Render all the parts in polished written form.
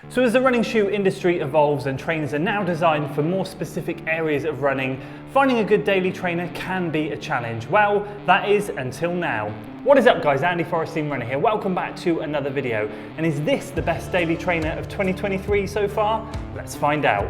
So as the running shoe industry evolves and trainers are now designed for more specific areas of running, finding a good daily trainer can be a challenge. Well, that is until now. What is up guys, Andy Forrestine Runner here. Welcome back to another video. And is this the best daily trainer of 2023 so far? Let's find out.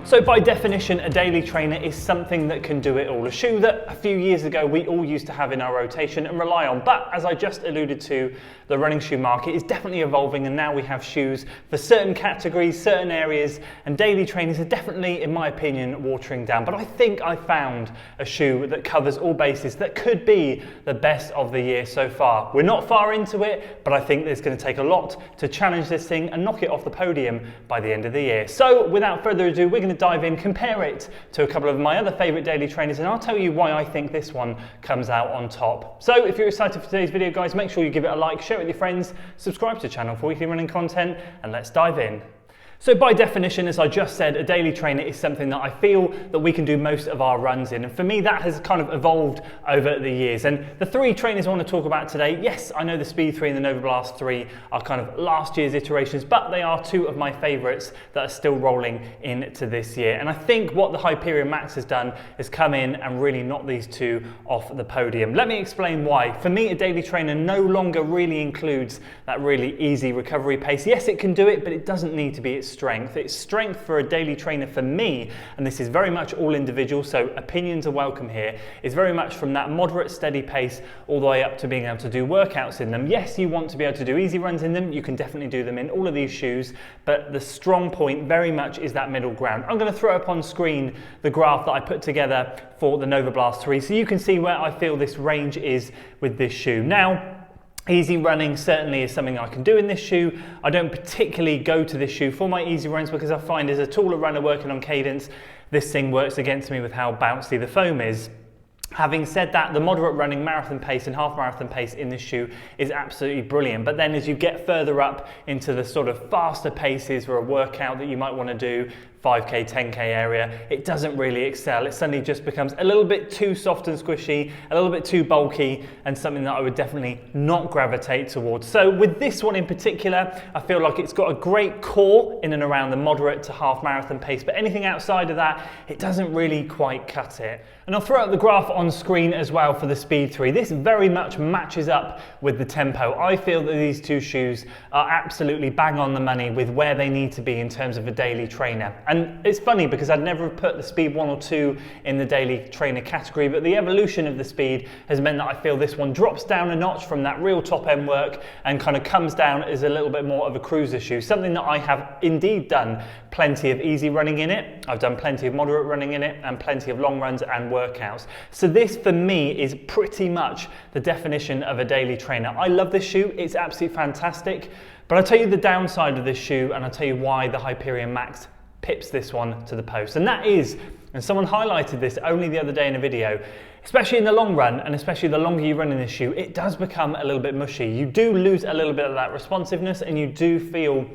So by definition, a daily trainer is something that can do it all. A shoe that a few years ago we all used to have in our rotation and rely on. But as I just alluded to, the running shoe market is definitely evolving, and now we have shoes for certain categories, certain areas, and daily trainers are definitely, in my opinion, watering down. But I think I found a shoe that covers all bases that could be the best of the year so far. We're not far into it, but I think it's going to take a lot to challenge this thing and knock it off the podium by the end of the year. So without further ado, we're going to dive in, compare it to a couple of my other favourite daily trainers, and I'll tell you why I think this one comes out on top. So if you're excited for today's video guys, make sure you give it a like, share it with your friends, subscribe to the channel for weekly running content, and let's dive in. So by definition, as I just said, a daily trainer is something that I feel that we can do most of our runs in. And for me, that has kind of evolved over the years. And the three trainers I want to talk about today, yes, I know the Speed 3 and the Nova Blast 3 are kind of last year's iterations, but they are two of my favourites that are still rolling into this year. And I think what the Hyperion Max has done is come in and really knock these two off the podium. Let me explain why. For me, a daily trainer no longer really includes that really easy recovery pace. Yes, it can do it, but it doesn't need to be its strength. Its strength for a daily trainer for me, and this is very much all individual, so opinions are welcome here, is very much from that moderate steady pace all the way up to being able to do workouts in them. Yes, you want to be able to do easy runs in them, you can definitely do them in all of these shoes, but the strong point very much is that middle ground. I'm going to throw up on screen the graph that I put together for the Nova Blast 3 so you can see where I feel this range is with this shoe. Now, easy running certainly is something I can do in this shoe. I don't particularly go to this shoe for my easy runs because I find as a taller runner working on cadence, this thing works against me with how bouncy the foam is. Having said that, the moderate running marathon pace and half marathon pace in this shoe is absolutely brilliant. But then as you get further up into the sort of faster paces for a workout that you might want to do, 5k, 10k area, it doesn't really excel. It suddenly just becomes a little bit too soft and squishy, a little bit too bulky, and something that I would definitely not gravitate towards. So with this one in particular, I feel like it's got a great core in and around the moderate to half marathon pace, but anything outside of that, it doesn't really quite cut it. And I'll throw out the graph on screen as well for the Speed 3. This very much matches up with the tempo. I feel that these two shoes are absolutely bang on the money with where they need to be in terms of a daily trainer. And it's funny because I'd never put the Speed 1 or 2 in the daily trainer category, but the evolution of the Speed has meant that I feel this one drops down a notch from that real top end work and kind of comes down as a little bit more of a cruiser shoe, something that I have indeed done plenty of easy running in it. I've done plenty of moderate running in it and plenty of long runs and workouts. So this for me is pretty much the definition of a daily trainer. I love this shoe, it's absolutely fantastic, but I'll tell you the downside of this shoe and I'll tell you why the Hyperion Max pips this one to the post. And that is, and someone highlighted this only the other day in a video, especially in the long run and especially the longer you run in this shoe, it does become a little bit mushy. You do lose a little bit of that responsiveness and you do feel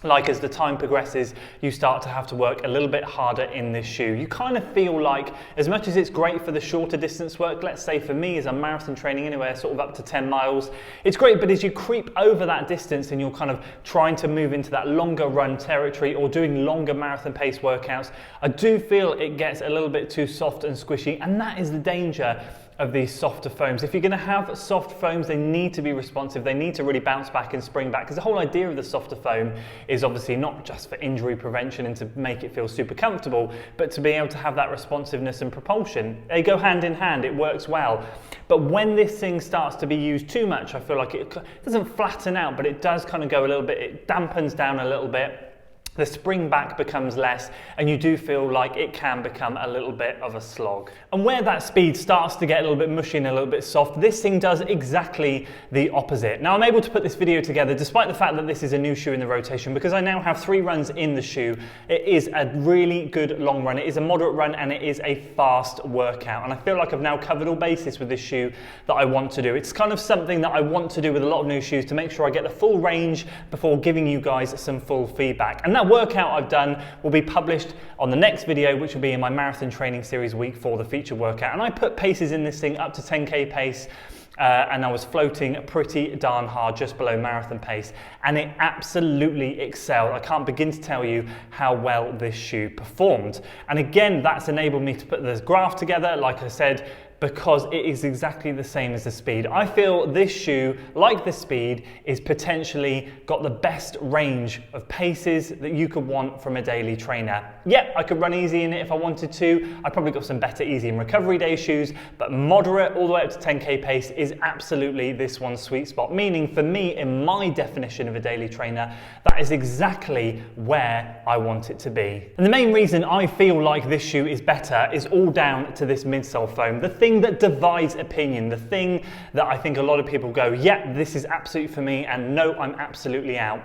like as the time progresses, you start to have to work a little bit harder in this shoe. You kind of feel like, as much as it's great for the shorter distance work, let's say for me as I'm marathon training anywhere, sort of up to 10 miles, it's great, but as you creep over that distance and you're kind of trying to move into that longer run territory or doing longer marathon pace workouts, I do feel it gets a little bit too soft and squishy, and that is the danger of these softer foams. If you're going to have soft foams, they need to be responsive, they need to really bounce back and spring back, because the whole idea of the softer foam is obviously not just for injury prevention and to make it feel super comfortable, but to be able to have that responsiveness and propulsion. They go hand in hand, it works well. But when this thing starts to be used too much, I feel like it doesn't flatten out, but it does kind of go a little bit, it dampens down a little bit. The spring back becomes less and you do feel like it can become a little bit of a slog. And where that speed starts to get a little bit mushy and a little bit soft, this thing does exactly the opposite. Now I'm able to put this video together despite the fact that this is a new shoe in the rotation because I now have 3 runs in the shoe. It is a really good long run, it is a moderate run, and it is a fast workout. And I feel like I've now covered all bases with this shoe that I want to do. It's kind of something that I want to do with a lot of new shoes to make sure I get the full range before giving you guys some full feedback. And that workout I've done will be published on the next video, which will be in my marathon training series week 4, the feature workout. And I put paces in this thing up to 10k pace, and I was floating pretty darn hard just below marathon pace, and it absolutely excelled. I can't begin to tell you how well this shoe performed. And again, that's enabled me to put this graph together, like I said, because it is exactly the same as the Speed. I feel this shoe, like the Speed, is potentially got the best range of paces that you could want from a daily trainer. Yep, I could run easy in it if I wanted to. I probably got some better easy and recovery day shoes, but moderate all the way up to 10k pace is absolutely this one's sweet spot. Meaning for me, in my definition of a daily trainer, that is exactly where I want it to be. And the main reason I feel like this shoe is better is all down to this midsole foam. The thing that divides opinion, the thing that I think a lot of people go, yeah, this is absolutely for me, and no, I'm absolutely out.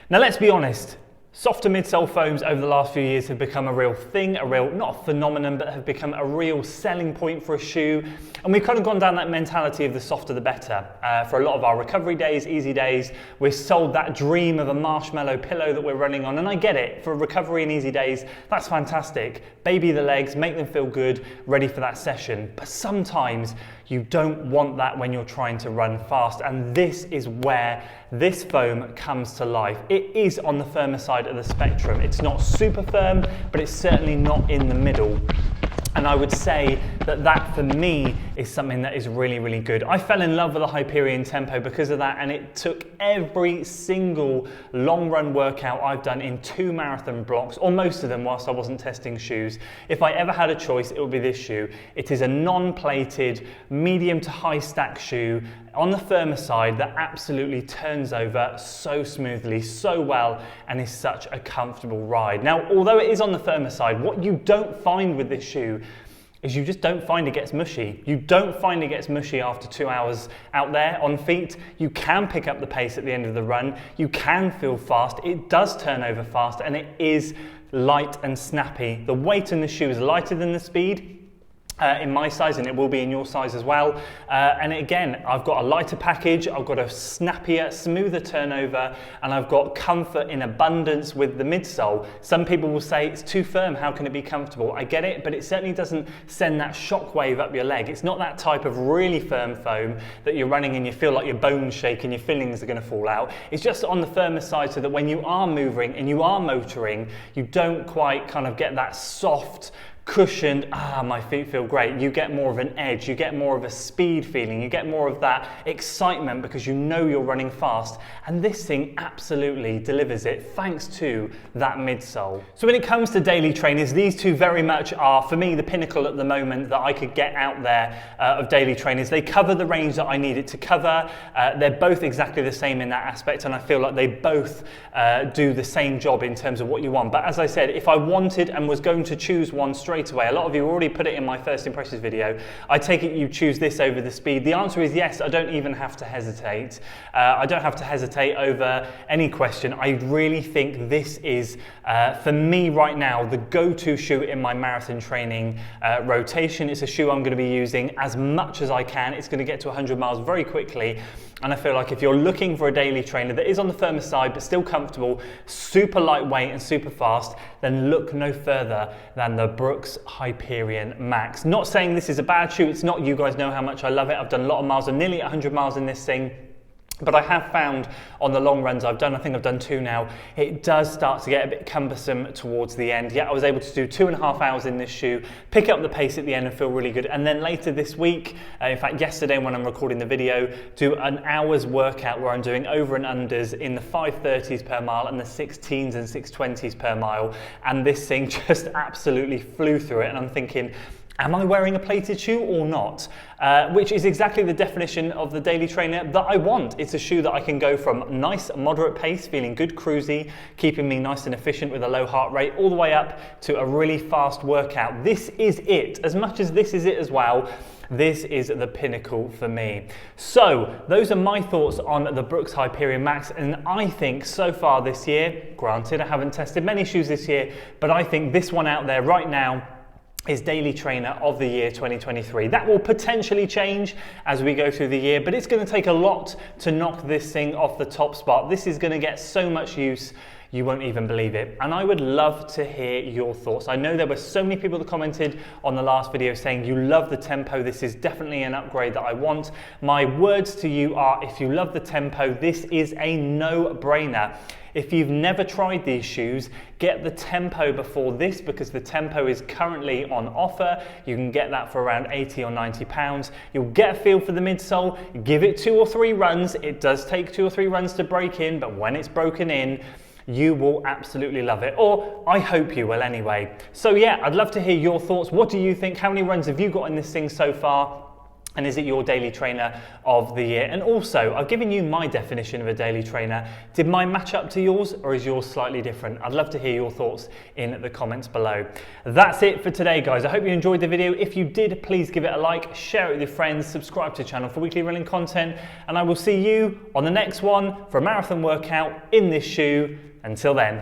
Now let's be honest, softer midsole foams over the last few years have become a real thing, not a phenomenon, but have become a real selling point for a shoe. And we've kind of gone down that mentality of the softer the better. For a lot of our recovery days, easy days, we're sold that dream of a marshmallow pillow that we're running on. And I get it, for recovery and easy days, that's fantastic. Baby the legs, make them feel good, ready for that session. But sometimes you don't want that when you're trying to run fast. And this is where this foam comes to life. It is on the firmer side of the spectrum. It's not super firm, but it's certainly not in the middle. And I would say that that for me is something that is really, really good. I fell in love with the Hyperion Tempo because of that, and it took every single long run workout I've done in 2 marathon blocks, or most of them whilst I wasn't testing shoes. If I ever had a choice, it would be this shoe. It is a non-plated, medium to high stack shoe on the firmer side that absolutely turns over so smoothly, so well, and is such a comfortable ride. Now, although it is on the firmer side, what you don't find with this shoe is you just don't find it gets mushy. You don't find it gets mushy after 2 hours out there on feet. You can pick up the pace at the end of the run. You can feel fast. It does turn over fast, and it is light and snappy. The weight in the shoe is lighter than the Speed. In my size, and it will be in your size as well. And again, I've got a lighter package, I've got a snappier, smoother turnover, and I've got comfort in abundance with the midsole. Some people will say it's too firm, how can it be comfortable? I get it, but it certainly doesn't send that shock wave up your leg. It's not that type of really firm foam that you're running and you feel like your bones shake and your fillings are going to fall out. It's just on the firmer side so that when you are moving and you are motoring, you don't quite kind of get that soft, cushioned, my feet feel great. You get more of an edge, you get more of a speed feeling, you get more of that excitement because you know you're running fast, and this thing absolutely delivers it thanks to that midsole. So when it comes to daily trainers, these two very much are, for me, the pinnacle at the moment that I could get out there of daily trainers. They cover the range that I need it to cover. They're both exactly the same in that aspect, and I feel like they both do the same job in terms of what you want. But as I said, if I wanted and was going to choose one straight away, a lot of you already put it in my first impressions video, I take it you choose this over the Speed. The answer is yes. I don't even have to hesitate. I don't have to hesitate over any question. I really think this is, for me right now, the go-to shoe in my marathon training rotation. It's a shoe I'm going to be using as much as I can. It's going to get to 100 miles very quickly. And I feel like if you're looking for a daily trainer that is on the firmer side but still comfortable, super lightweight and super fast, then look no further than the Brooks Hyperion Max. Not saying this is a bad shoe, it's not. You guys know how much I love it. I've done a lot of miles, I'm nearly 100 miles in this thing. But I have found on the long runs I've done, I think I've done 2 now, it does start to get a bit cumbersome towards the end. Yeah, I was able to do 2.5 hours in this shoe, pick up the pace at the end and feel really good. And then later this week, in fact yesterday when I'm recording the video, do an hour's workout where I'm doing over and unders in the 5:30s per mile and the 6:10s and 6:20s per mile. And this thing just absolutely flew through it, and I'm thinking, am I wearing a plated shoe or not? Which is exactly the definition of the daily trainer that I want. It's a shoe that I can go from nice, moderate pace, feeling good cruisy, keeping me nice and efficient with a low heart rate, all the way up to a really fast workout. This is it. As much as this is it as well, this is the pinnacle for me. So those are my thoughts on the Brooks Hyperion Max, and I think so far this year, granted I haven't tested many shoes this year, but I think this one out there right now is Daily Trainer of the year 2023. That will potentially change as we go through the year, but it's going to take a lot to knock this thing off the top spot. This is going to get so much use. you won't even believe it. And I would love to hear your thoughts. I know there were so many people that commented on the last video saying you love the tempo, this is definitely an upgrade that I want. My words to you are, if you love the tempo, this is a no-brainer. If you've never tried these shoes, get the tempo before this, because the tempo is currently on offer. You can get that for around 80 or 90 pounds. You'll get a feel for the midsole, give it 2 or 3 runs. It does take 2 or 3 runs to break in, but when it's broken in, you will absolutely love it, or I hope you will anyway. So yeah, I'd love to hear your thoughts. What do you think? How many runs have you got in this thing so far? And is it your daily trainer of the year? And also, I've given you my definition of a daily trainer. Did mine match up to yours, or is yours slightly different? I'd love to hear your thoughts in the comments below. That's it for today, guys. I hope you enjoyed the video. If you did, please give it a like, share it with your friends, subscribe to the channel for weekly running content, and I will see you on the next one for a marathon workout in this shoe. Until then.